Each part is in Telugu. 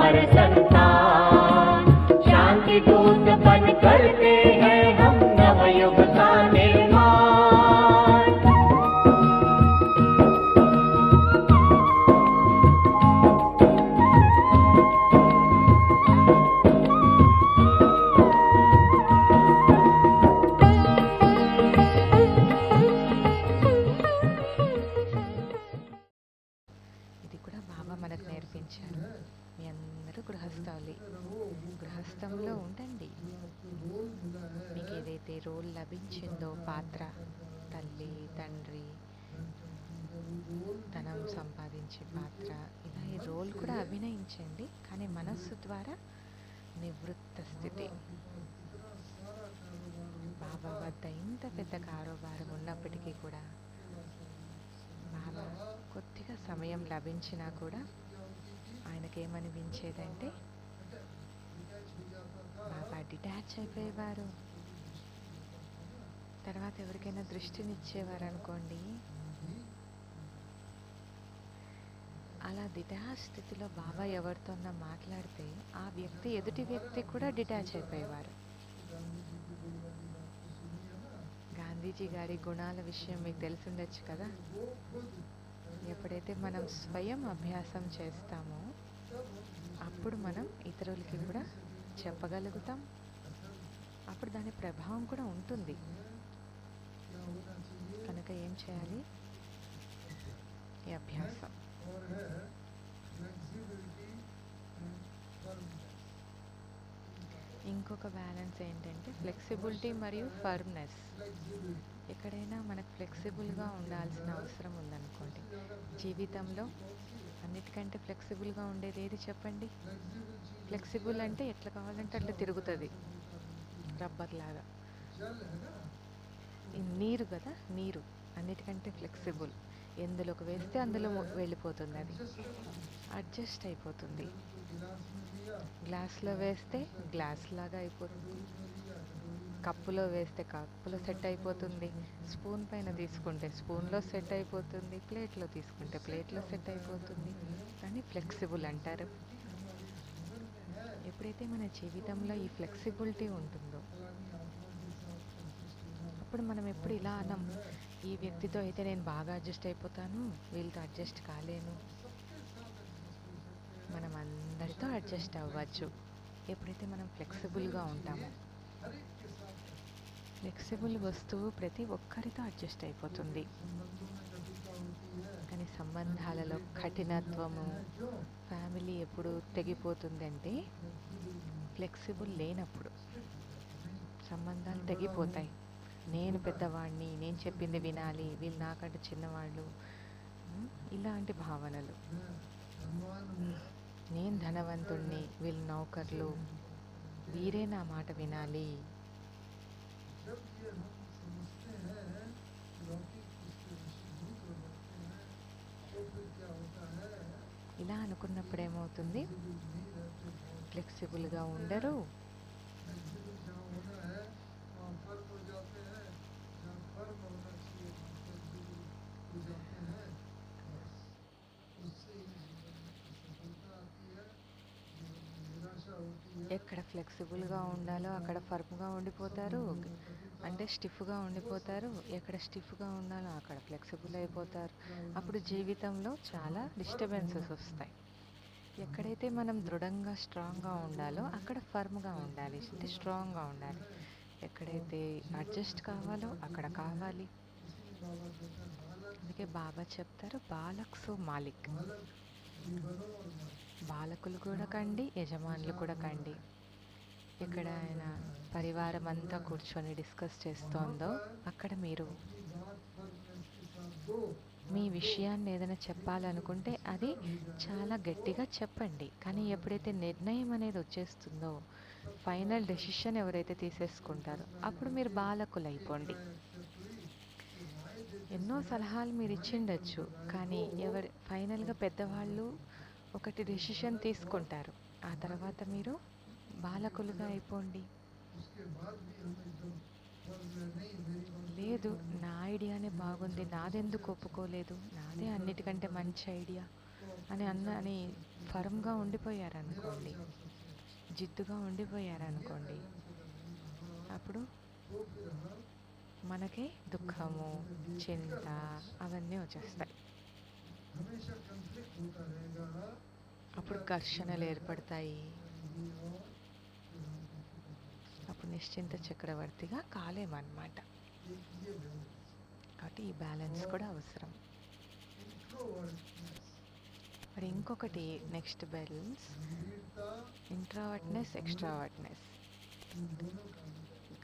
अमर संतान, शांति दूत बन करते हैं हम नवयुग का निर्माण। ఇది కూడా బాబా మనకు నేర్పించారు. మీ అందరూ గృహస్థంలో ఉండండి. మీకు ఏదైతే రోల్ లభించిందో, పాత్ర, తల్లి, తండ్రి, ధనం సంపాదించే పాత్ర, ఇలా ఈ రోల్ కూడా అభినయించండి. కానీ మనస్సు ద్వారా నివృత్త స్థితి. బాబా వద్ద ఇంత పెద్ద కారోబారం ఉన్నప్పటికీ కూడా, బాబా కొద్దిగా సమయం లభించినా కూడా ఆయనకేమనిపించేదంటే బాబా డిటాచ్ అయిపోయేవారు. తర్వాత ఎవరికైనా దృష్టినిచ్చేవారు అనుకోండి, అలా డిటాచ్ స్థితిలో బాబా ఎవరితోన్నా మాట్లాడితే ఆ వ్యక్తి ఎదుటి వ్యక్తి కూడా డిటాచ్ అయిపోయేవారు. గాంధీజీ గారి గుణాల విషయం మీకు తెలిసిండొచ్చు కదా. ఎప్పుడైతే మనం స్వయం అభ్యాసం చేస్తామో అప్పుడు మనం ఇతరులకి కూడా చెప్పగలుగుతాం. అప్పుడు దాని ప్రభావం కూడా ఉంటుంది. కనుక ఏం చేయాలి? ఈ అభ్యాసం. ఇంకొక బ్యాలెన్స్ ఏంటంటే ఫ్లెక్సిబిలిటీ మరియు ఫర్మ్నెస్. ఎక్కడైనా మనకు ఫ్లెక్సిబుల్గా ఉండాల్సిన అవసరం ఉందనుకోండి. జీవితంలో అన్నిటికంటే ఫ్లెక్సిబుల్గా ఉండేది ఏది చెప్పండి? ఫ్లెక్సిబుల్ అంటే ఎట్లా కావాలంటే అట్లా తిరుగుతుంది, రబ్బర్ లాగా. నీరు కదా, నీరు అన్నిటికంటే ఫ్లెక్సిబుల్. ఎందులోకి వేస్తే అందులో వెళ్ళిపోతుంది, అది అడ్జస్ట్ అయిపోతుంది. గ్లాస్లో వేస్తే గ్లాస్ లాగా అయిపోతుంది, కప్పులో వేస్తే కప్పులో సెట్ అయిపోతుంది, స్పూన్ పైన తీసుకుంటే స్పూన్లో సెట్ అయిపోతుంది, ప్లేట్లో తీసుకుంటే ప్లేట్లో సెట్ అయిపోతుంది. కానీ ఫ్లెక్సిబుల్ అంటారు. ఎప్పుడైతే మన జీవితంలో ఈ ఫ్లెక్సిబిలిటీ ఉంటుందో అప్పుడు మనం ఎప్పుడు ఇలా అనం, ఈ వ్యక్తితో అయితే నేను బాగా అడ్జస్ట్ అయిపోతాను, వీళ్ళతో అడ్జస్ట్ కాలేను. మనం అందరితో అడ్జస్ట్ అవ్వచ్చు ఎప్పుడైతే మనం ఫ్లెక్సిబుల్గా ఉంటామో. ఫ్లెక్సిబుల్ వస్తువు ప్రతి ఒక్కరితో అడ్జస్ట్ అయిపోతుంది. కానీ సంబంధాలలో కఠినత్వము, ఫ్యామిలీ ఎప్పుడు తెగిపోతుందంటే ఫ్లెక్సిబుల్ లేనప్పుడు సంబంధాలు తెగిపోతాయి. నేను పెద్దవాడిని, నేను చెప్పింది వినాలి, వీళ్ళు నాకంటే చిన్నవాళ్ళు, ఇలాంటి భావనలు. నేను ధనవంతుణ్ణి, వీళ్ళు నౌకర్లు, వీరే నా మాట వినాలి. ఇలా అనుకున్నప్పుడు ఏమవుతుంది? ఫ్లెక్సిబుల్గా ఉండరు. ఎక్కడ ఫ్లెక్సిబుల్గా ఉండాలో అక్కడ ఫర్మ్గా ఉండిపోతారు, అంటే స్టిఫ్గా ఉండిపోతారు. ఎక్కడ స్టిఫ్గా ఉండాలో అక్కడ ఫ్లెక్సిబుల్ అయిపోతారు. అప్పుడు జీవితంలో చాలా డిస్టర్బెన్సెస్ వస్తాయి. ఎక్కడైతే మనం దృఢంగా స్ట్రాంగ్గా ఉండాలో అక్కడ ఫర్మ్గా ఉండాలి, అంటే స్ట్రాంగ్గా ఉండాలి. ఎక్కడైతే అడ్జస్ట్ కావాలో అక్కడ కావాలి. అందుకే బాబా చెప్తారు, బాలక్ సో మాలిక్. బాలకులు కూడా కండి, యజమానులు కూడా కండి. ఎక్కడ ఆయన పరివారం అంతా కూర్చొని డిస్కస్ చేస్తోందో అక్కడ మీరు మీ విషయాన్ని ఏదైనా చెప్పాలనుకుంటే అది చాలా గట్టిగా చెప్పండి. కానీ ఎప్పుడైతే నిర్ణయం అనేది వచ్చేస్తుందో, ఫైనల్ డెసిషన్ ఎవరైతే తీసేసుకుంటారో అప్పుడు మీరు బాలకులు అయిపోండి. ఎన్నో సలహాలు మీరు ఇచ్చిండొచ్చు, కానీ ఫైనల్గా పెద్దవాళ్ళు ఒకటి డెసిషన్ తీసుకుంటారు. ఆ తర్వాత మీరు బాలకులుగా అయిపోండి. లేదు, నా ఐడియానే బాగుంది, నాదెందుకు ఒప్పుకోలేదు, నాదే అన్నిటికంటే మంచి ఐడియా అని ఫర్మ్గా ఉండిపోయారనుకోండి, జిద్దుగా ఉండిపోయారనుకోండి, అప్పుడు మనకి దుఃఖము, చింత అవన్నీ వచ్చేస్తాయి. అప్పుడు ఘర్షణలు ఏర్పడతాయి. అప్పుడు నిశ్చింత చక్రవర్తిగా కాలేమన్నమాట. కాబట్టి ఈ బ్యాలెన్స్ కూడా అవసరం. మరి ఇంకొకటి నెక్స్ట్ బ్యాలెన్స్ ఇంట్రావర్ట్నెస్, ఎక్స్ట్రావర్ట్నెస్.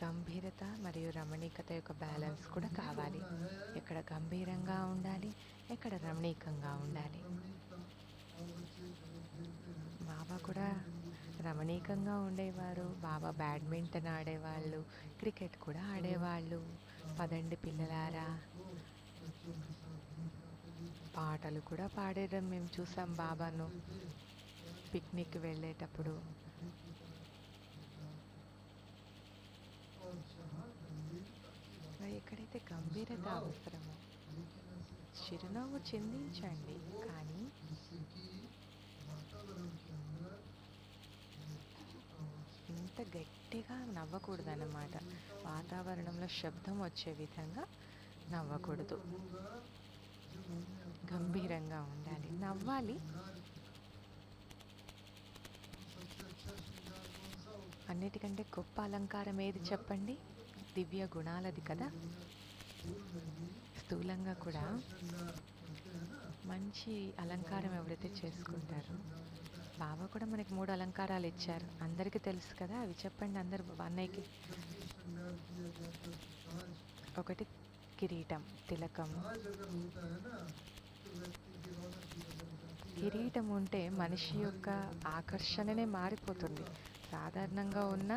గంభీరత మరియు రమణీకత యొక్క బ్యాలెన్స్ కూడా కావాలి. ఎక్కడ గంభీరంగా ఉండాలి, ఎక్కడ రమణీకంగా ఉండాలి. బాబా కూడా రమణీకంగా ఉండేవారు. బాబా బ్యాడ్మింటన్ ఆడేవాళ్ళు, క్రికెట్ కూడా ఆడేవాళ్ళు. పదండి పిల్లలారా, పాటలు కూడా పాడేయడం మేము చూసాం బాబాను పిక్నిక్ వెళ్ళేటప్పుడు. మరి ఎక్కడైతే గంభీరత అవసరమో చిరునవ్వు చిందించండి, కానీ ఇంత గట్టిగా నవ్వకూడదన్నమాట. వాతావరణంలో శబ్దం వచ్చే విధంగా నవ్వకూడదు. గంభీరంగా ఉండాలి, నవ్వాలి. అన్నిటికంటే గొప్ప అలంకారం ఏది చెప్పండి? దివ్య గుణాలది కదా. స్థూలంగా కూడా మంచి అలంకారం ఎవరైతే చేసుకుంటారో, బాబా కూడా మనకి 3 అలంకారాలు ఇచ్చారు. అందరికీ తెలుసు కదా, అవి చెప్పండి అందరు అన్నయ్యకి. ఒకటి కిరీటం, తిలకం. కిరీటం ఉంటే మనిషి యొక్క ఆకర్షణనే మారిపోతుంది. సాధారణంగా ఉన్న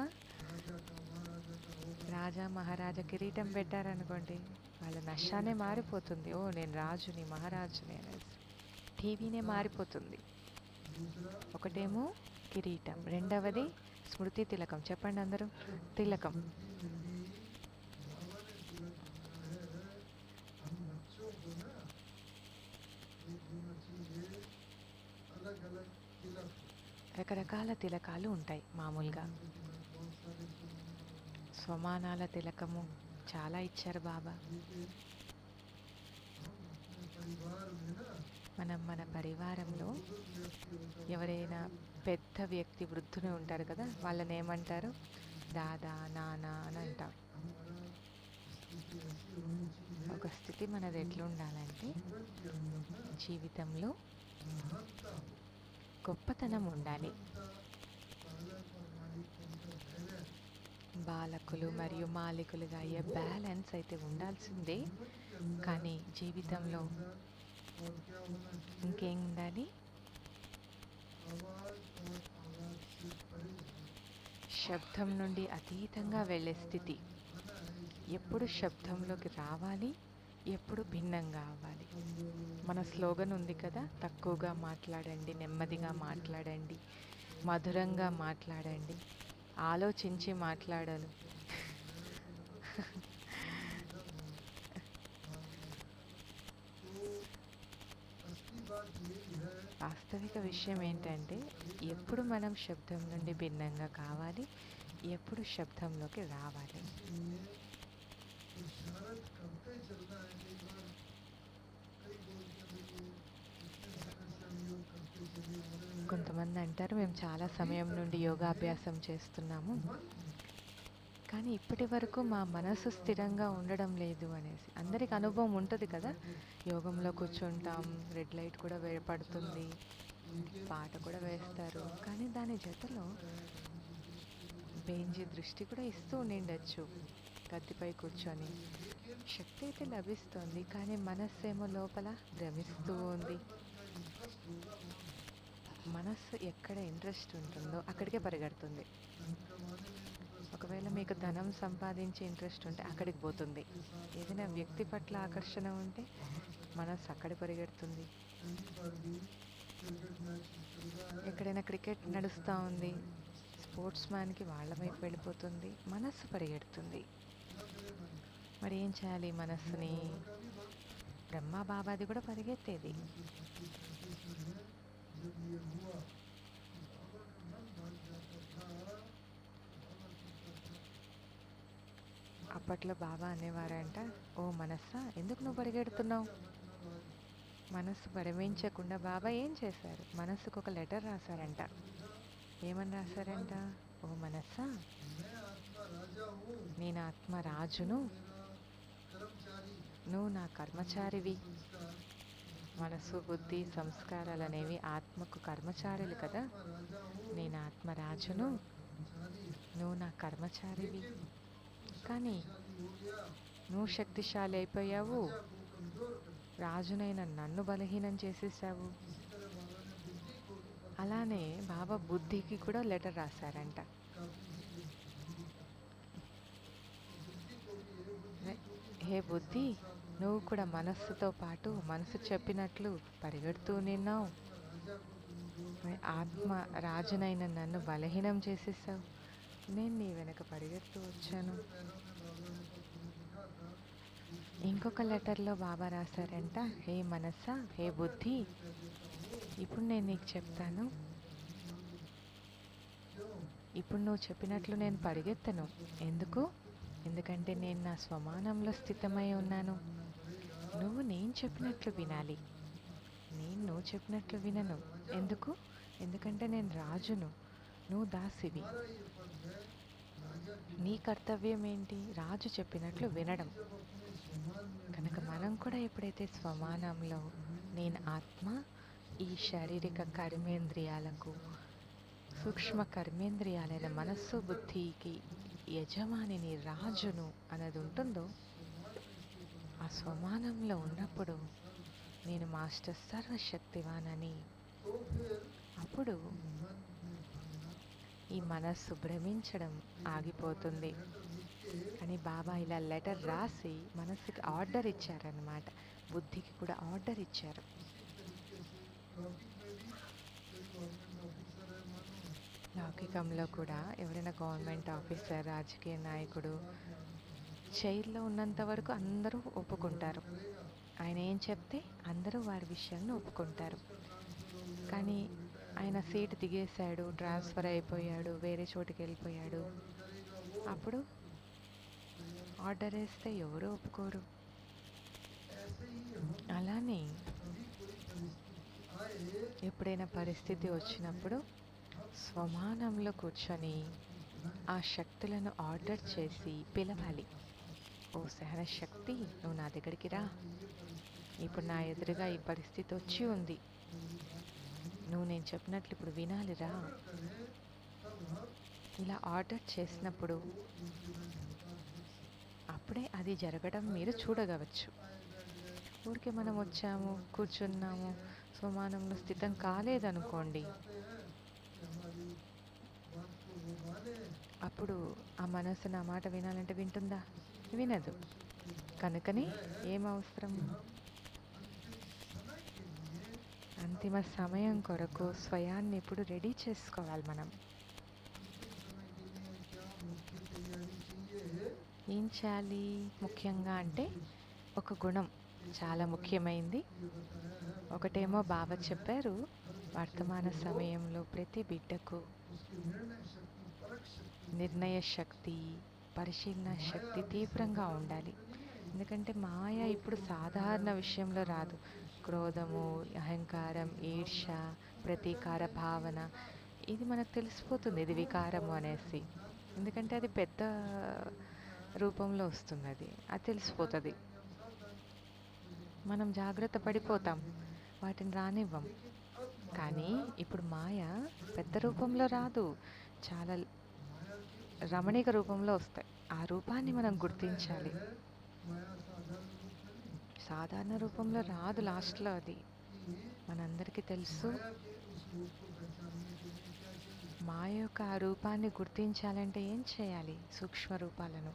రాజా మహారాజా కిరీటం పెట్టారనుకోండి, వాళ్ళ నషానే మారిపోతుంది. ఓ నేను రాజుని, మహారాజుని అనేసి టీవీనే మారిపోతుంది. ఒకటేమో కిరీటం, రెండవది స్మృతి తిలకం. చెప్పండి అందరూ, తిలకం. రకరకాల తిలకాలు ఉంటాయి. మామూలుగా స్వమానాల తిలకము చాలా ఇచ్చారు బాబా. మనం మన పరివారంలో ఎవరైనా పెద్ద వ్యక్తి, వృద్ధులు ఉంటారు కదా, వాళ్ళని ఏమంటారు? దాదా, నాన్న అని అంటారు. ఒక స్థితి మనది ఎట్లుండాలంటే, జీవితంలో గొప్పతనం ఉండాలి. బాలకులు మరియు మాలికులుగా అయ్యే బ్యాలెన్స్ అయితే ఉండాల్సిందే. కానీ జీవితంలో ఇంకేం ఉండాలి? శబ్దం నుండి అతీతంగా వెళ్ళే స్థితి. ఎప్పుడు శబ్దంలోకి రావాలి, ఎప్పుడు భిన్నంగా అవ్వాలి. మన స్లోగన్ ఉంది కదా, తక్కువగా మాట్లాడండి, నెమ్మదిగా మాట్లాడండి, మధురంగా మాట్లాడండి, ఆలోచించి మాట్లాడాలి. వాస్తవిక విషయం ఏంటంటే, ఎప్పుడు మనం శబ్దం నుండి భిన్నంగా కావాలి, ఎప్పుడు శబ్దంలోకి రావాలి. కొంతమంది అంటారు, మేము చాలా సమయం నుండి యోగాభ్యాసం చేస్తున్నాము, కానీ ఇప్పటి వరకు మా మనసు స్థిరంగా ఉండడం లేదు అనేసి. అందరికి అనుభవం ఉంటుంది కదా, యోగంలో కూర్చుంటాం, రెడ్ లైట్ కూడా పడుతుంది, పాట కూడా వేస్తారు, కానీ దాని జతలో బెంజి దృష్టి కూడా ఇస్తూ ఉండిండొచ్చు. గద్దెపై కూర్చొని శక్తి అయితే లభిస్తుంది, కానీ మనస్సేమో లోపల భ్రమిస్తూ ఉంది. మనస్సు ఎక్కడ ఇంట్రెస్ట్ ఉంటుందో అక్కడికే పరిగెడుతుంది. ఒకవేళ మీకు ధనం సంపాదించే ఇంట్రెస్ట్ ఉంటే అక్కడికి పోతుంది. ఏదైనా వ్యక్తి పట్ల ఆకర్షణ ఉంటే మనస్సు అక్కడ పరిగెడుతుంది. ఎక్కడైనా క్రికెట్ నడుస్తూ ఉంది, స్పోర్ట్స్ మ్యాన్కి వాళ్ళ వైపు వెళ్ళిపోతుంది, మనస్సు పరిగెడుతుంది. మరి ఏం చేయాలి మనస్సుని? బ్రహ్మ బాబాది కూడా పరిగెత్తేది. అప్పట్లో బాబా అనేవారంట, ఓ మనస్సా, ఎందుకు నువ్వు పరిగెడుతున్నావు? మనస్సు పరిమించకుండా బాబా ఏం చేశారు? మనస్సుకు ఒక లెటర్ రాశారంట. ఏమని రాశారంట? ఓ మనస్సా, నేను ఆత్మ రాజును, నువ్వు నా కర్మచారివి. మనసు, బుద్ధి, సంస్కారాలు అనేవి ఆత్మకు కర్మచారులు కదా. నేను ఆత్మరాజును, నువ్వు నా కర్మచారివి. కానీ నువ్వు శక్తిశాలి అయిపోయావు, రాజునైన నన్ను బలహీనం చేసేసావు. అలానే బాబా బుద్ధికి కూడా లెటర్ రాశారంట. హే బుద్ధి, నువ్వు కూడా మనస్సుతో పాటు మనసు చెప్పినట్లు పరిగెడుతూ నిన్నావు. ఆత్మ రాజునైన నన్ను బలహీనం చేసేసావు. నేను నీ వెనక పరిగెడుతూ వచ్చాను. ఇంకొక లెటర్లో బాబా రాశారంట, హే మనస్సా, హే బుద్ధి, ఇప్పుడు నేను నీకు చెప్తాను. ఇప్పుడు నువ్వు చెప్పినట్లు నేను పరిగెత్తను. ఎందుకు? ఎందుకంటే నేను నా స్వమానంలో స్థితమై ఉన్నాను. నువ్వు నేను చెప్పినట్లు వినాలి. నేను నువ్వు చెప్పినట్లు వినను. ఎందుకు? ఎందుకంటే నేను రాజును, నువ్వు దాసివి. నీ కర్తవ్యం ఏంటి? రాజు చెప్పినట్లు వినడం. కనుక మనం కూడా ఎప్పుడైతే స్వమానంలో నేను ఆత్మ, ఈ శారీరక కర్మేంద్రియాలకు, సూక్ష్మ కర్మేంద్రియాలైన మనస్సు, బుద్ధికి యజమానిని, రాజును అన్నది ఉంటుందో, ఆ స్వమానంలో ఉన్నప్పుడు నేను మాస్టర్ సర్వశక్తివానని, అప్పుడు ఈ మనస్సు భ్రమించడం ఆగిపోతుంది. అని బాబా ఇలా లెటర్ రాసి మనస్సుకి ఆర్డర్ ఇచ్చారన్నమాట. బుద్ధికి కూడా ఆర్డర్ ఇచ్చారు. లౌకికంలో కూడా ఎవరైనా గవర్నమెంట్ ఆఫీసర్, రాజకీయ నాయకుడు చైర్లో ఉన్నంత వరకు అందరూ ఒప్పుకుంటారు. ఆయన ఏం చెప్తే అందరూ వారి విషయాలను ఒప్పుకుంటారు. కానీ ఆయన సీటు దిగేశాడు, ట్రాన్స్ఫర్ అయిపోయాడు, వేరే చోటుకి వెళ్ళిపోయాడు, అప్పుడు ఆర్డర్ వేస్తే ఎవరు ఒప్పుకోరు. అలానే ఎప్పుడైనా పరిస్థితి వచ్చినప్పుడు స్వమానంలో కూర్చొని ఆ శక్తులను ఆర్డర్ చేసి పిలవాలి. ఓ సహన శక్తి, నువ్వు నా దగ్గరికి రా. ఇప్పుడు నా ఎదురుగా ఈ పరిస్థితి వచ్చి ఉంది, నువ్వు నేను చెప్పినట్లు ఇప్పుడు వినాలి, రా. ఇలా ఆర్డర్ చేసినప్పుడు అప్పుడే అది జరగడం మీరు చూడగవచ్చు. ఊరికే మనం వచ్చాము, కూర్చున్నాము, స్వమానంలో స్థితం కాలేదనుకోండి, అప్పుడు ఆ మనసు నా మాట వినాలంటే వింటుందా? వినదు. కనుకనే ఏం అవసరం? అంతిమ సమయం కొరకు స్వయాన్ని ఇప్పుడు రెడీ చేసుకోవాలి మనం. ఏం చేయాలి ముఖ్యంగా అంటే, ఒక గుణం చాలా ముఖ్యమైంది. ఒకటేమో బాబా చెప్పారు, వర్తమాన సమయంలో ప్రతి బిడ్డకు నిర్ణయ శక్తి, పరిశీలన శక్తి తీవ్రంగా ఉండాలి. ఎందుకంటే మాయ ఇప్పుడు సాధారణ విషయంలో రాదు. క్రోధము, అహంకారం, ఈర్ష్య, ప్రతీకార భావన, ఇది మనకు తెలిసిపోతుంది, ఇది వికారము అనేసి. ఎందుకంటే అది పెద్ద రూపంలో వస్తుంది, అది తెలిసిపోతుంది. మనం జాగ్రత్త పడిపోతాం, వాటిని రానివ్వం. కానీ ఇప్పుడు మాయ పెద్ద రూపంలో రాదు, చాలా రమణీక రూపంలో వస్తాయి. ఆ రూపాన్ని మనం గుర్తించాలి. సాధారణ రూపంలో రాదు, లాస్ట్లో అది మనందరికీ తెలుసు. మాయ యొక్క ఆ రూపాన్ని గుర్తించాలంటే ఏం చేయాలి? సూక్ష్మ రూపాలను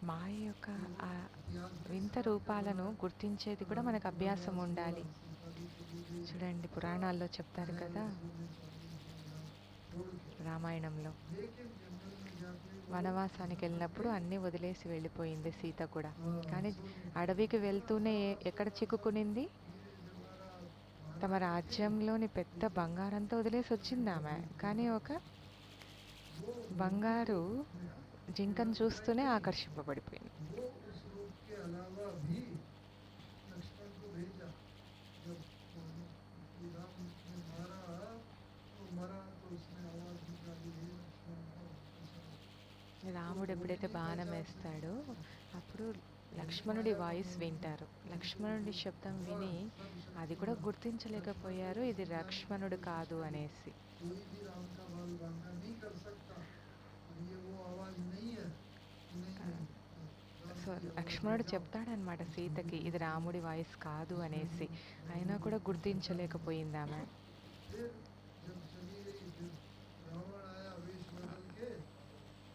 మాయ యొక్క ఆ వింత రూపాలను గుర్తించేది కూడా మనకు అభ్యాసం ఉండాలి. చూడండి, పురాణాల్లో చెప్తారు కదా, రామాయణంలో వనవాసానికి వెళ్ళినప్పుడు అన్నీ వదిలేసి వెళ్ళిపోయింది సీత కూడా. కానీ అడవికి వెళ్తూనే ఎక్కడ చిక్కుకునింది? తమ రాజ్యంలోని పెద్ద బంగారంతో వదిలేసి వచ్చింది ఆమె. కానీ ఒక బంగారు జింకను చూస్తూనే ఆకర్షింపబడిపోయింది. वो उस रूप के अलावा भी लक्ष्मण को भेजा। जब श्री राम ने मरा तो उसने आवाज निकाली, हे लक्ष्मण को ऐसा। రాముడు ఎప్పుడైతే బాణం వేస్తాడో అప్పుడు లక్ష్మణుడి వాయిస్ వింటారు. లక్ష్మణుడి శబ్దం విని అది కూడా గుర్తించలేకపోయారు ఇది లక్ష్మణుడు కాదు అనేసి. कोई भी राम का बाल बांका नहीं कर सकता, और ये वो आवाज नहीं है। नहीं, సో లక్ష్మణుడు చెప్తాడనమాట సీతకి ఇది రాముడి వాయిస్ కాదు అనేసి. అయినా కూడా గుర్తించలేకపోయింది ఆమె. फिर जब चली गई, फिर रावण आया वेश बदल के,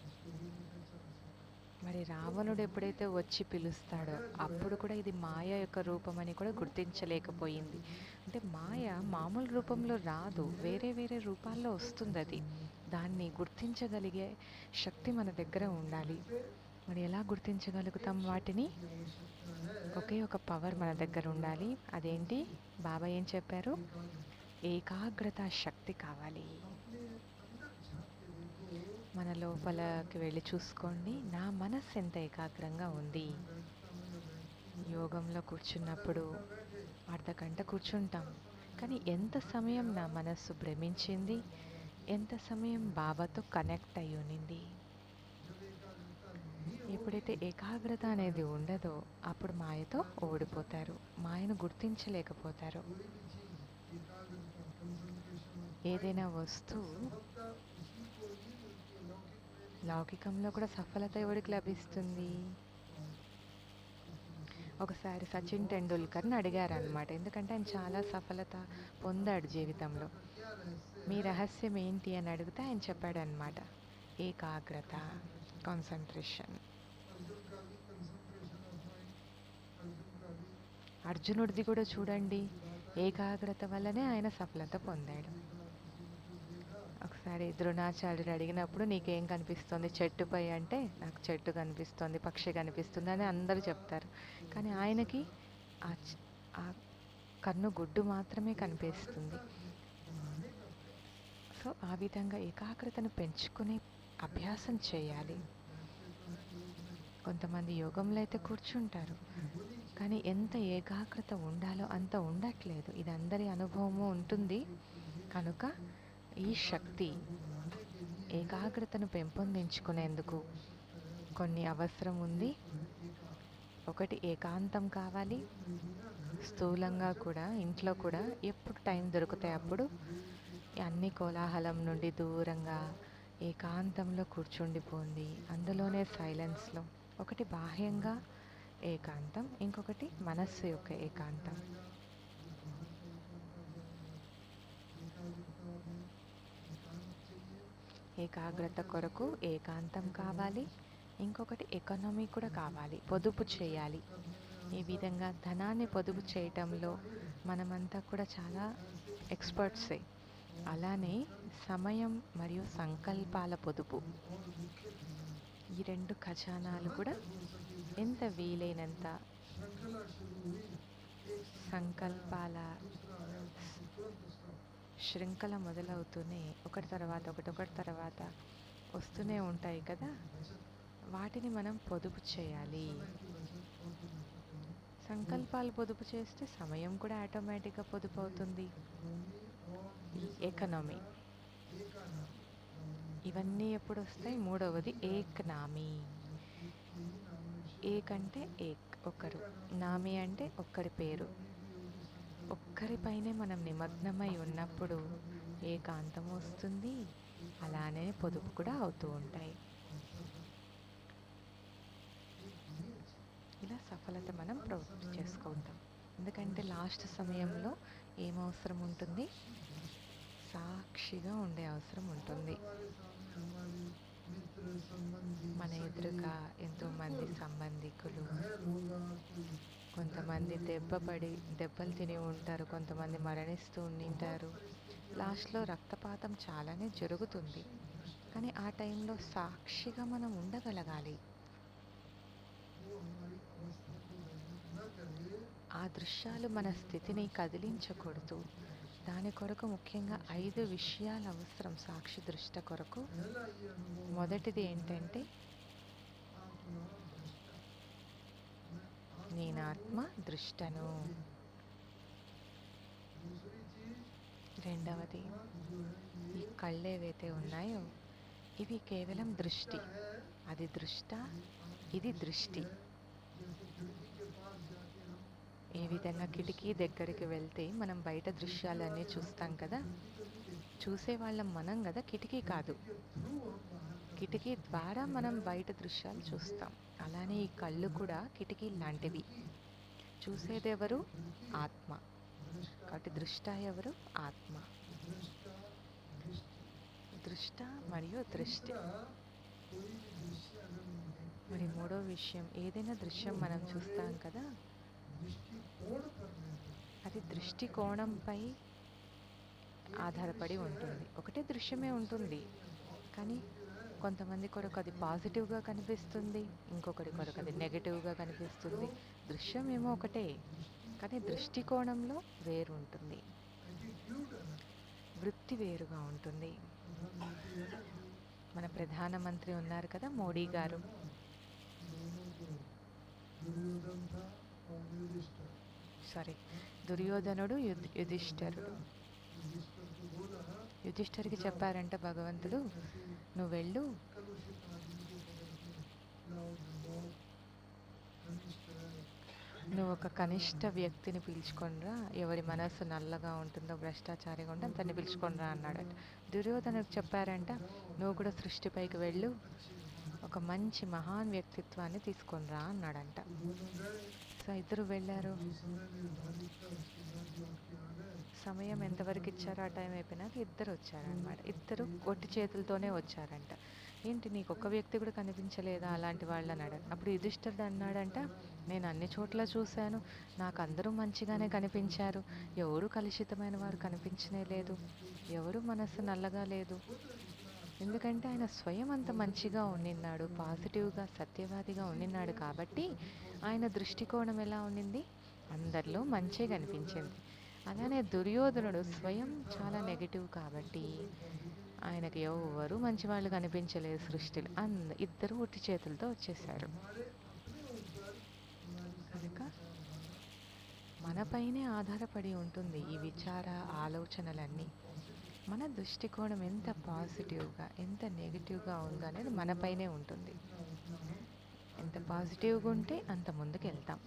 उसको भी नहीं पहचान सका। మరి రావణుడు ఎప్పుడైతే వచ్చి పిలుస్తాడో అప్పుడు కూడా ఇది మాయ యొక్క రూపం అని కూడా గుర్తించలేకపోయింది. అంటే మాయ మామూలు రూపంలో రాదు, వేరే వేరే రూపాల్లో వస్తుంది. అది దాన్ని గుర్తించగలిగే శక్తి మన దగ్గర ఉండాలి. మరి ఎలా గుర్తించగలుగుతాం వాటిని? ఒకే ఒక పవర్ మన దగ్గర ఉండాలి. అదేంటి? బాబా ఏం చెప్పారు? ఏకాగ్రత శక్తి కావాలి. మన లోపలకి వెళ్ళి చూసుకోండి, నా మనస్సు ఎంత ఏకాగ్రంగా ఉంది. యోగంలో కూర్చున్నప్పుడు అర్ధగంట కూర్చుంటాం, కానీ ఎంత సమయం నా మనస్సు భ్రమించింది, ఎంత సమయం బాబాతో కనెక్ట్ అయి ఉన్నింది. ఎప్పుడైతే ఏకాగ్రత అనేది ఉండదో అప్పుడు మాయతో ఓడిపోతారు, మాయను గుర్తించలేకపోతారు. ఏదైనా వస్తువు లౌకికంలో కూడా సఫలత ఎవరికి లభిస్తుంది? ఒకసారి సచిన్ టెండూల్కర్ని అడిగారనమాట, ఎందుకంటే ఆయన చాలా సఫలత పొందాడు జీవితంలో. మీ రహస్యం ఏంటి అని అడిగితే ఆయన చెప్పాడనమాట, ఏకాగ్రత, కాన్సన్ట్రేషన్. అర్జునుడిది కూడా చూడండి, ఏకాగ్రత వల్లనే ఆయన సఫలత పొందాడు. ఒకసారి ద్రోణాచార్యుడు అడిగినప్పుడు నీకేం కనిపిస్తుంది చెట్టుపై అంటే, నాకు చెట్టు కనిపిస్తుంది, పక్షి కనిపిస్తుంది అని అందరూ చెప్తారు. కానీ ఆయనకి ఆ కన్ను గుడ్డు మాత్రమే కనిపిస్తుంది. సో ఆ విధంగా ఏకాగ్రతను పెంచుకునే అభ్యాసం చేయాలి. కొంతమంది యోగంలో అయితే కూర్చుంటారు, కానీ ఎంత ఏకాగ్రత ఉండాలో అంత ఉండట్లేదు. ఇది అందరి అనుభవము ఉంటుంది. కనుక ఈ శక్తి ఏకాగ్రతను పెంపొందించుకునేందుకు కొన్ని అవసరం ఉంది. ఒకటి ఏకాంతం కావాలి. స్థూలంగా కూడా ఇంట్లో కూడా ఎప్పుడు టైం దొరుకుతాయి అప్పుడు అన్ని కోలాహలం నుండి దూరంగా ఏకాంతంలో కూర్చుండిపోండి, అందులోనే సైలెన్స్లో. ఒకటి బాహ్యంగా ఏకాంతం, ఇంకొకటి మనస్సు యొక్క ఏకాంతం. ఏకాగ్రత కొరకు ఏకాంతం కావాలి, ఇంకొకటి ఎకానమీ కూడా కావాలి, పొదుపు చేయాలి. ఈ విధంగా ధనాన్ని పొదుపు చేయటంలో మనమంతా కూడా చాలా ఎక్స్పర్ట్సే. అలానే సమయం మరియు సంకల్పాల పొదుపు, ఈ రెండు ఖజానాలు కూడా ఎంత వీలైనంత సంకల్పాల శృంఖల మొదలవుతూనే ఒకటి తర్వాత వస్తూనే ఉంటాయి కదా, వాటిని మనం పొదుపు చేయాలి. సంకల్పాలు పొదుపు చేస్తే సమయం కూడా ఆటోమేటిక్గా పొదుపు అవుతుంది. ఈ ఎకనామీ, ఇవన్నీ ఎప్పుడు వస్తాయి? మూడవది ఏకనామీ. ఏక్ అంటే ఏక్, ఒకరు. నామీ అంటే ఒక్కరి పేరు. ఒక్కరిపైనే మనం నిమగ్నమై ఉన్నప్పుడు ఏకాంతం వస్తుంది, అలానే పొదుపు కూడా అవుతూ ఉంటాయి. ఇలా సఫలత మనం ప్రవృత్తి చేసుకుంటాం. ఎందుకంటే లాస్ట్ సమయంలో ఏం అవసరం ఉంటుంది? సాక్షిగా ఉండే అవసరం ఉంటుంది. మన ఎదురుగా ఎంతోమంది సంబంధికులు, కొంతమంది దెబ్బలు తిని ఉంటారు, కొంతమంది మరణిస్తూ ఉంటారు. లాస్ట్లో రక్తపాతం చాలానే జరుగుతుంది. కానీ ఆ టైంలో సాక్షిగా మనం ఉండగలగాలి. वो हमारी अवस्था को डायवर्ट न करे। ఆ దృశ్యాలు మన స్థితిని కదిలించకూడదు. దాని కొరకు ముఖ్యంగా 5 విషయాలు అవసరం సాక్షి దృష్ట కొరకు. पहला ये अनुभव మొదటిది ఏంటంటే आत्मा दृष्टा। मैं నేనాత్మ దృష్టను. दूसरी चीज రెండవది जो है ఈ ये కళ్ళు ఏవైతే ఉన్నాయో ఇవి కేవలం దృష్టి. है అది దృష్ట, ఇది దృష్టి. जैसे खिड़की के पास जाके हम ఏ విధంగా కిటికీ దగ్గరికి వెళ్తే మనం బయట దృశ్యాలన్నీ చూస్తాం కదా, చూసేవాళ్ళం మనం కదా, కిటికీ కాదు. थ्रू हम बाहर का కిటికీ ద్వారా మనం బయట దృశ్యాలు చూస్తాం. అలానే ఈ కళ్ళు కూడా కిటికీ లాంటివి. చూసేది ఎవరు? ఆత్మ. కాబట్టి దృష్ట ఎవరు? ఆత్మ. दृष्टा दृष्टि। దృష్ట మరియు దృష్టి. तीसरा, कोई भी दृश्य अगर हम देखते మరి हैं, మూడో విషయం, ఏదైనా దృశ్యం మనం చూస్తాం కదా, दृष्टिकोण पर निर्भर అది దృష్టికోణంపై ఆధారపడి ఉంటుంది. ఒకటే దృశ్యమే ఉంటుంది, కానీ కొంతమంది కొరకు అది పాజిటివ్గా కనిపిస్తుంది, ఇంకొకరి కొరకు అది నెగటివ్గా కనిపిస్తుంది. దృశ్యం ఏమో ఒకటే, కానీ దృష్టికోణంలో వేరు ఉంటుంది, एटीट्यूड अलग। వృత్తి వేరుగా ఉంటుంది. प्रधानमंत्री है ना, మన ప్రధానమంత్రి ఉన్నారు కదా, మోడీ గారు. दोनों को दुर्योधन था और युधिष्ठिर। సారీ, దుర్యోధనుడు, యుధిష్ఠరుడు. युधिष्ठिर को बोला యుధిష్ఠరికి చెప్పారంట భగవంతుడు, ऐसे నువ్వు వెళ్ళు, कलुषित आदमी को पकड़ के लाओ, जो बहुत कनिष्ठ है, నువ్వు ఒక కనిష్ట వ్యక్తిని పిలుచుకొనిరా, ఎవరి మనస్సు నల్లగా ఉంటుందో, భ్రష్టాచారిగా ఉంటుందో అతన్ని పిలుచుకొనిరా అన్నాడట. దుర్యోధనకు చెప్పారంట, నువ్వు కూడా సృష్టిపైకి వెళ్ళు, ఒక మంచి మహాన్ వ్యక్తిత్వాన్ని తీసుకొనిరా అన్నాడంట. दोनों गए। సో ఇద్దరు వెళ్ళారు. जो समय निर्धारित था उसके बाद लौट के आ गए। సమయం ఎంతవరకు ఇచ్చారో ఆ టైం అయిపోయినాక ఇద్దరు వచ్చారనమాట. ఇద్దరు ఒట్టి చేతులతోనే వచ్చారంట. ఏంటి నీకు ఒక్క వ్యక్తి కూడా కనిపించలేదా అలాంటి వాళ్ళు అన్నాడు. అప్పుడు యుధిష్ఠిరుడు అన్నాడంట, నేను అన్ని చోట్ల చూశాను, నాకు అందరూ మంచిగానే కనిపించారు, ఎవరు కలుషితమైన వారు కనిపించనే లేదు, ఎవరు మనస్సు నల్లగా లేదు. ఎందుకంటే ఆయన స్వయం అంత మంచిగా ఉండినాడు, పాజిటివ్గా సత్యవాదిగా ఉండినాడు. కాబట్టి ఆయన దృష్టికోణం ఎలా ఉండింది? అందరిలో మంచే కనిపించింది. అలానే దుర్యోధనుడు స్వయం చాలా నెగిటివ్ కాబట్టి ఆయనకి ఎవరు మంచి వాళ్ళు కనిపించలేదు సృష్టిలో. ఇద్దరు ఉట్టి చేతులతో వచ్చేసారు. కనుక మనపైనే ఆధారపడి ఉంటుంది ఈ విచార ఆలోచనలన్నీ. మన దృష్టికోణం ఎంత పాజిటివ్గా ఎంత నెగిటివ్గా ఉందో అనేది మనపైనే ఉంటుంది. ఎంత పాజిటివ్గా ఉంటే అంత ముందుకు వెళ్తాం.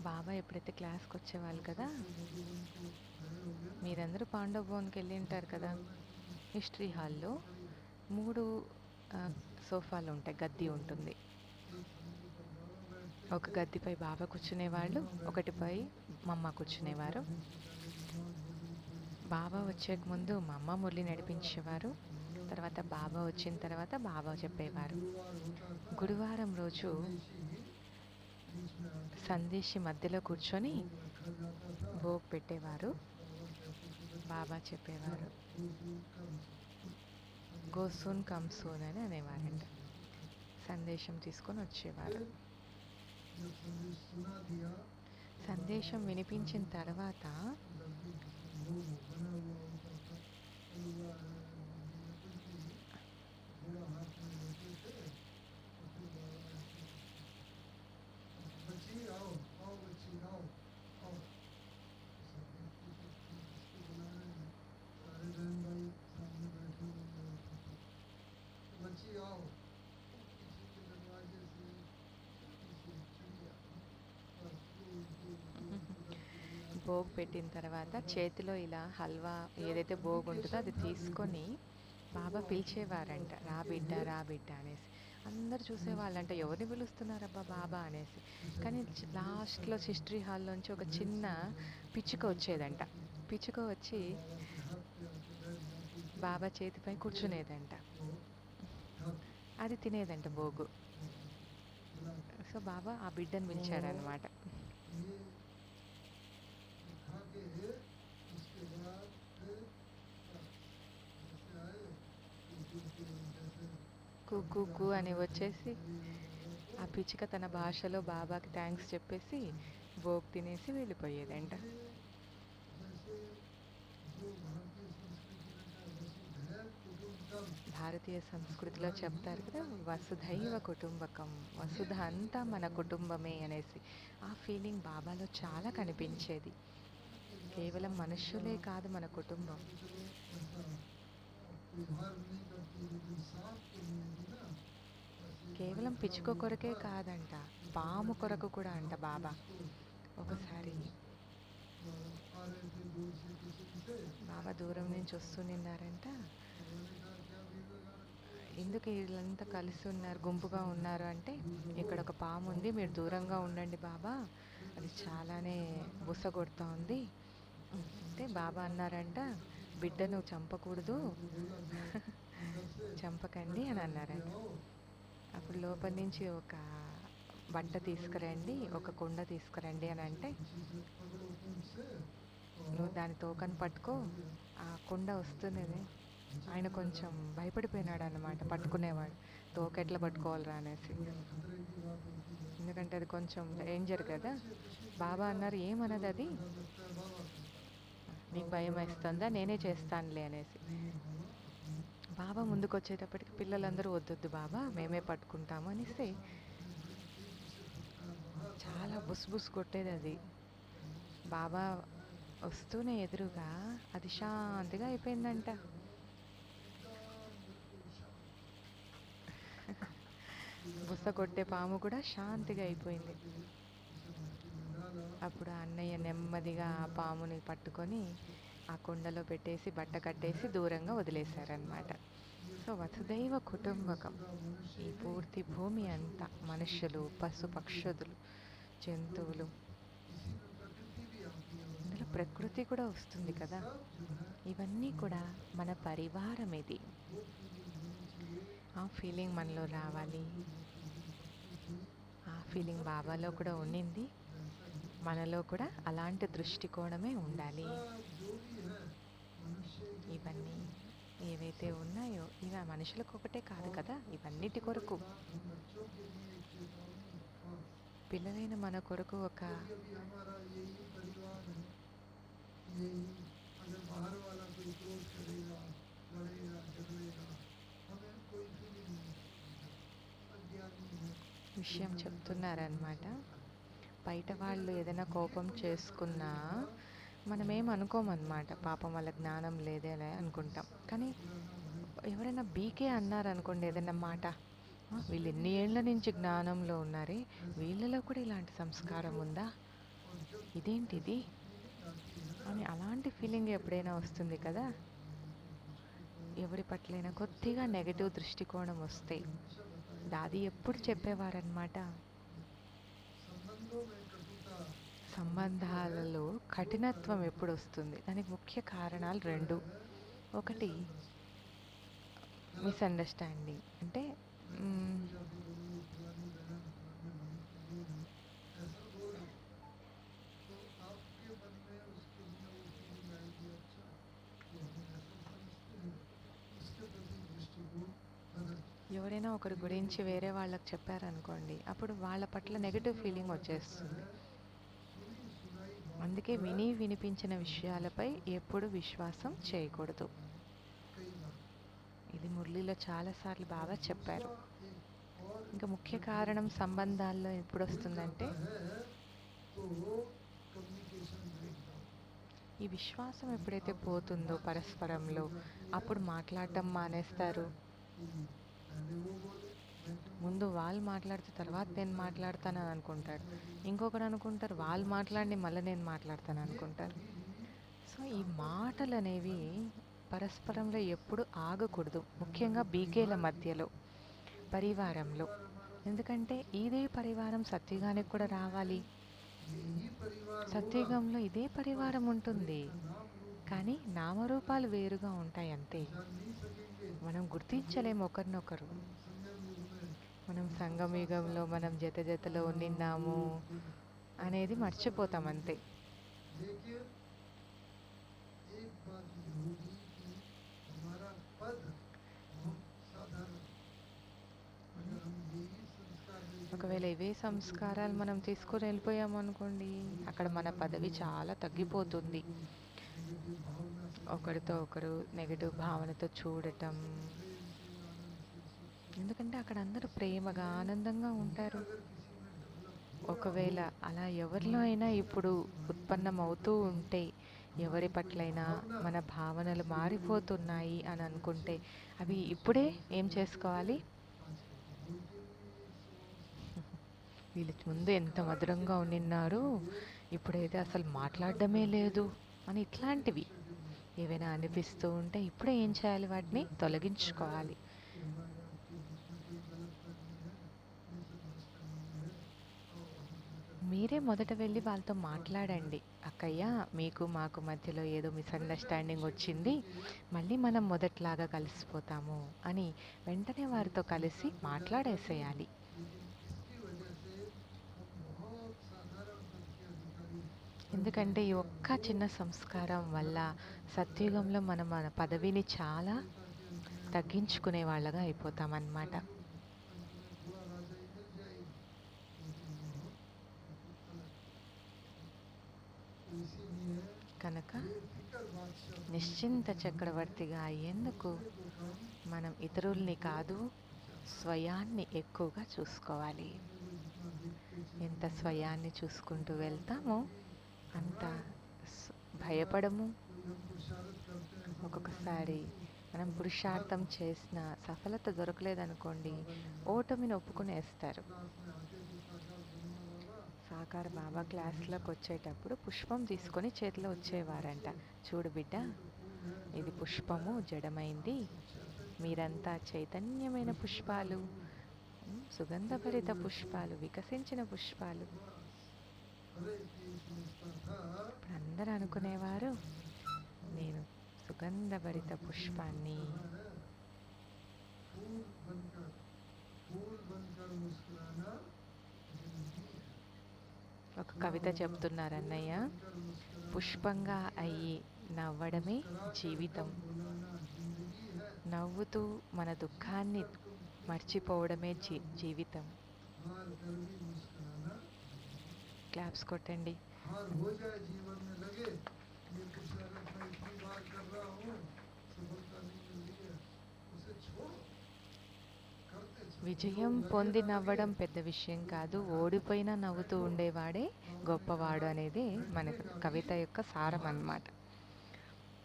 బాబా ఎప్పుడైతే క్లాస్కి వచ్చేవాళ్ళు కదా, మీరందరూ పాండవ భవన్కి వెళ్ళి ఉంటారు కదా, హిస్టరీ హాల్లో 3 సోఫాలు ఉంటాయి, గద్దీ ఉంటుంది. ఒక గద్దీపై బాబా కూర్చునేవాళ్ళు, ఒకటిపై మమ్మ కూర్చునేవారు. బాబా వచ్చే ముందు మా అమ్మ మురళి నడిపించేవారు, తర్వాత బాబా వచ్చిన తర్వాత బాబా చెప్పేవారు. గురువారం రోజు సందేశి మధ్యలో కూర్చొని భోగ్ పెట్టేవారు. బాబా చెప్పేవారు, గో సూన్ కమ్ సూన్ అని అనేవారంట. సందేశం తీసుకొని వచ్చేవారు. సందేశం వినిపించిన తర్వాత बच्ची आओ आओ बच्ची आओ आओ बुला रहे हैं सारे बहन भाई सामने बैठे हुए हैं बच्ची आओ किसी के दरवाजे से किसी चिड़िया భోగ్ పెట్టిన తర్వాత చేతిలో ఇలా హల్వా ఏదైతే భోగ్ ఉంటుందో అది తీసుకొని బాబా పిలిచేవారంట, రా బిడ్డ రా బిడ్డ అనేసి. అందరు చూసేవాళ్ళంట, ఎవరిని పిలుస్తున్నారబ్బా బాబా అనేసి. కానీ లాస్ట్లో హిస్టరీ హాల్లోంచి ఒక చిన్న పిచ్చుక వచ్చేదంట. పిచ్చుక వచ్చి బాబా చేతిపై కూర్చునేదంట, అది తినేదంట భోగు. సో బాబా ఆ బిడ్డను పిలిచారనమాట. खा के उसके बाद కూ కూ అని వచ్చేసి ఆ పిచ్చుక తన భాషలో బాబాకి థ్యాంక్స్ చెప్పేసి భోగ్ తినేసి వెళ్ళిపోయేదంట. భారతీయ సంస్కృతిలో చెప్తారు కదా, వసుధైవ కుటుంబకం, వసుధ అంతా మన కుటుంబమే అనేసి. ఆ ఫీలింగ్ బాబాలో చాలా కనిపించేది. కేవలం మనుష్యులే కాదు మన కుటుంబం. కేవలం పిచ్చుక కొరకే కాదంట, పాము కొరకు కూడా అంట బాబా. ఒకసారి బాబా దూరం నుంచి వస్తూనిన్నారంట. ఎందుకు వీళ్ళంతా కలిసి ఉన్నారు, గుంపుగా ఉన్నారు అంటే, ఇక్కడ ఒక పాము ఉంది, మీరు దూరంగా ఉండండి బాబా, అది చాలానే బుస కొడుతూ ఉంది అంటే బాబా అన్నారంట, బిడ్డను చంపకూడదు చంపకండి అని అన్నారంట. అప్పుడు లోపల నుంచి ఒక బట్ట తీసుకురండి, ఒక కుండ తీసుకురండి అని అంటే, నువ్వు దాని తోకను పట్టుకో, ఆ కుండ వస్తున్నది. ఆయన కొంచెం భయపడిపోయినాడు అన్నమాట, పట్టుకునేవాడు. తోక ఎట్లా పట్టుకోవాలరా అనేసి, ఎందుకంటే అది కొంచెం డేంజర్ కదా. బాబా అన్నారు, ఏమన్నది అది, నీకు భయం వేస్తుందా, నేనే చేస్తానులే అనేసి. బాబా ముందుకు వచ్చేటప్పటికి పిల్లలందరూ వద్దొద్దు బాబా, మేమే పట్టుకుంటాము అనేసి చాలా బుస్ బుస్ కొట్టేది అది. బాబా వస్తూనే ఎదురుగా అది శాంతిగా అయిపోయిందంట. బుస కొట్టే పాము కూడా శాంతిగా అయిపోయింది. అప్పుడు అన్నయ్య నెమ్మదిగా ఆ పాముని పట్టుకొని ఆ కుండలో పెట్టేసి బట్ట కట్టేసి దూరంగా వదిలేశారనమాట. సో వసుదైవ కుటుంబకం, ఈ పూర్తి భూమి అంతా మనుష్యులు, పశు పక్షులు, జంతువులు, ఇందులో ప్రకృతి కూడా వస్తుంది కదా. ఇవన్నీ కూడా మన పరివారం. ఇది ఆ ఫీలింగ్ మనలో రావాలి. ఆ ఫీలింగ్ బాబాలో కూడా ఉండింది, మనలో కూడా అలాంటి దృష్టికోణమే ఉండాలి. ఇవన్నీ ఏవైతే ఉన్నాయో ఇవి మనుషులకు ఒకటే కాదు కదా, ఇవన్నిటి కొరకు, పిల్లలైన మన కొరకు ఒక విషయం చెప్తున్నారనమాట. బయట వాళ్ళు ఏదైనా కోపం చేసుకున్నా మనమేం అనుకోమన్నమాట, పాపం వాళ్ళ జ్ఞానం లేదే అనుకుంటాం. కానీ ఎవరైనా బీకే అన్నారనుకోండి ఏదైనా మాట, వీళ్ళు ఎన్ని ఏళ్ళ నుంచి జ్ఞానంలో ఉన్నారే, వీళ్ళలో కూడా ఇలాంటి సంస్కారం ఉందా, ఇదేంటిది అని అలాంటి ఫీలింగ్ ఎప్పుడైనా వస్తుంది కదా. ఎవరి పట్లైనా కొద్దిగా నెగటివ్ దృష్టికోణం వస్తే, దాది ఎప్పుడు చెప్పేవారనమాట, సంబంధాలలో కఠినత్వం ఎప్పుడు వస్తుంది, దానికి ముఖ్య కారణాలు రెండు. ఒకటి మిస్అండర్స్టాండింగ్, అంటే ఎవరైనా ఒకరి గురించి వేరే వాళ్ళకి చెప్పారనుకోండి, అప్పుడు వాళ్ళ పట్ల నెగటివ్ ఫీలింగ్ వచ్చేస్తుంది. అందుకే విని వినిపించిన విషయాలపై ఎప్పుడు విశ్వాసం చేయకూడదు. ఇది మురళిలో చాలాసార్లు బాగా చెప్పారు. ఇంకా ముఖ్య కారణం సంబంధాల్లో ఎప్పుడు వస్తుందంటే, ఈ విశ్వాసం ఎప్పుడైతే పోతుందో పరస్పరంలో, అప్పుడు మాట్లాడటం మానేస్తారు. ముందు వాళ్ళు మాట్లాడితే తర్వాత నేను మాట్లాడతానని అనుకుంటాడు. ఇంకొకరు అనుకుంటారు వాళ్ళు మాట్లాడి మళ్ళీ నేను మాట్లాడతాను అనుకుంటారు. సో ఈ మాటలు అనేవి పరస్పరంలో ఎప్పుడు ఆగకూడదు, ముఖ్యంగా బీకేల మధ్యలో, పరివారంలో. ఎందుకంటే ఇదే పరివారం సత్యుగానికి కూడా రావాలి. సత్యుగంలో ఇదే పరివారం ఉంటుంది, కానీ నామరూపాలు వేరుగా ఉంటాయి అంతే. మనం గుర్తించలేము ఒకరినొకరు. మనం సంగమయుగంలో మనం జత జతలో నిన్నాము అనేది మర్చిపోతాం అంతే. ఒకవేళ ఇవే సంస్కారాలు మనం తీసుకొని వెళ్ళిపోయామనుకోండి, అక్కడ మన పదవి చాలా తగ్గిపోతుంది. नेगेटिव भावना से ఒకరితో ఒకరు నెగటివ్ భావనతో చూడటం, प्रेम से आनंद से सुख से ఎందుకంటే అక్కడ అందరూ ప్రేమగా ఆనందంగా ये ఉంటారు. अगर किसी में डेवलप हो रहा ఒకవేళ हो అలా ఎవరిలో అయినా ఇప్పుడు ఉత్పన్నం అవుతూ ఉంటే, ఎవరి పట్లైనా మన భావనలు మారిపోతున్నాయి అని అనుకుంటే, అవి ఇప్పుడే ఏం చేసుకోవాలి? వీళ్ళ ముందు ఎంత మధురంగా ఉండిన్నారు, ఇప్పుడైతే అసలు మాట్లాడడమే లేదు అని ఇట్లాంటివి ఏవైనా అనిపిస్తూ ఉంటే ఇప్పుడే ఏం చేయాలి? వాటిని తొలగించుకోవాలి. कि हमारे आपके बीच में कोई गलत फहमी है, मिसअंडरस्टैंडिंग है और हम మీరే మొదట వెళ్ళి వాళ్ళతో మాట్లాడండి. అక్కయ్య, మీకు మాకు మధ్యలో ఏదో మిస్అండర్స్టాండింగ్ వచ్చింది, మళ్ళీ మనం మొదట్లాగా కలిసిపోతాము అని వెంటనే వారితో కలిసి మాట్లాడేసేయాలి. लेकिन इसकी वजह से हम बहुत साधारण पद के अधिकारी ఎందుకంటే ఈ ఒక్క చిన్న సంస్కారం వల్ల సత్యుగంలో మనం మన పదవిని చాలా తగ్గించుకునే వాళ్ళగా అయిపోతామన్నమాట. बुआ राजाई मिल जाएगी लेकिन वो तो इसीलिए కనుక बेफिक्र बादशाह నిశ్చింత చక్రవర్తిగా అయ్యేందుకు को काम మనం ఇతరుల్ని కాదు, స్వయాన్ని ఎక్కువగా చూసుకోవాలి. जितना देखते ఎంత స్వయాన్ని చూసుకుంటూ వెళ్తామో అంత భయపడము. कोई हम पुरुषार्थ करते हैं ఒక్కొక్కసారి మనం పురుషార్థం చేసిన సఫలత దొరకలేదనుకోండి, ఓటమిని ఒప్పుకునేస్తారు. क्लास में आते थे साकार दुनिया वाला సాకార బాబా క్లాస్లోకి వచ్చేటప్పుడు పుష్పం తీసుకొని చేతిలో వచ్చేవారంట. చూడు బిడ్డ, ఇది పుష్పము జడమైంది, మీరంతా చైతన్యమైన పుష్పాలు, సుగంధభరిత పుష్పాలు, వికసించిన పుష్పాలు. हर एक ये समझता था ఇప్పుడు అందరూ అనుకునేవారు, నేను సుగంధభరిత పుష్పాన్ని. फूल बनकर मुस्कुराना जिंदगी है ఒక కవిత చెప్తున్నారు అన్నయ్య, बनकर मुस्कुराना పుష్పంగా అయ్యి నవ్వడమే జీవితం, बुलाना जिंदगी है నవ్వుతూ మన దుఃఖాన్ని మర్చిపోవడమే జీవితం. हार कर भी मुस्कुराना క్లాప్స్ కొట్టండి. हार हो जाए जीवन में लगे ये पुरुषार्थ मैं इतनी बार कर रहा हूँ सफलता नहीं मिल रही है उसे छोड़ो करते चलो। విజయం పొంది నవ్వడం పెద్ద విషయం కాదు, ఓడిపోయినా నవ్వుతూ ఉండేవాడే గొప్పవాడు అనేది మన కవిత యొక్క సారం అన్నమాట.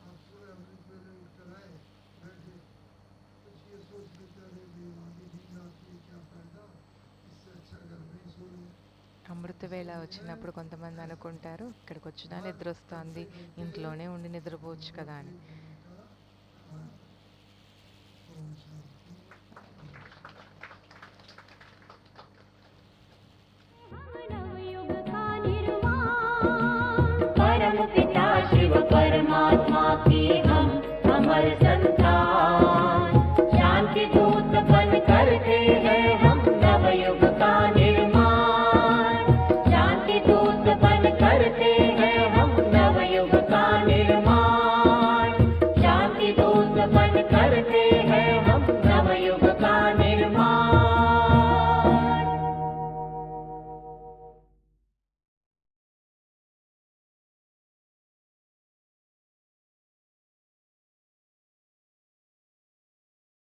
आप सुबह अमृत वेले उठ कर आए बैठे कुछ ये सोच लेते अरे बेवादी नींद आती है क्या फायदा इससे अच्छा घर में ही सो लो అమృత వేళ వచ్చినప్పుడు కొంతమంది అనుకుంటారు, ఇక్కడికి వచ్చినా నిద్ర వస్తుంది, ఇంట్లోనే ఉండి నిద్రపోవచ్చు కదా అని. ओम शांति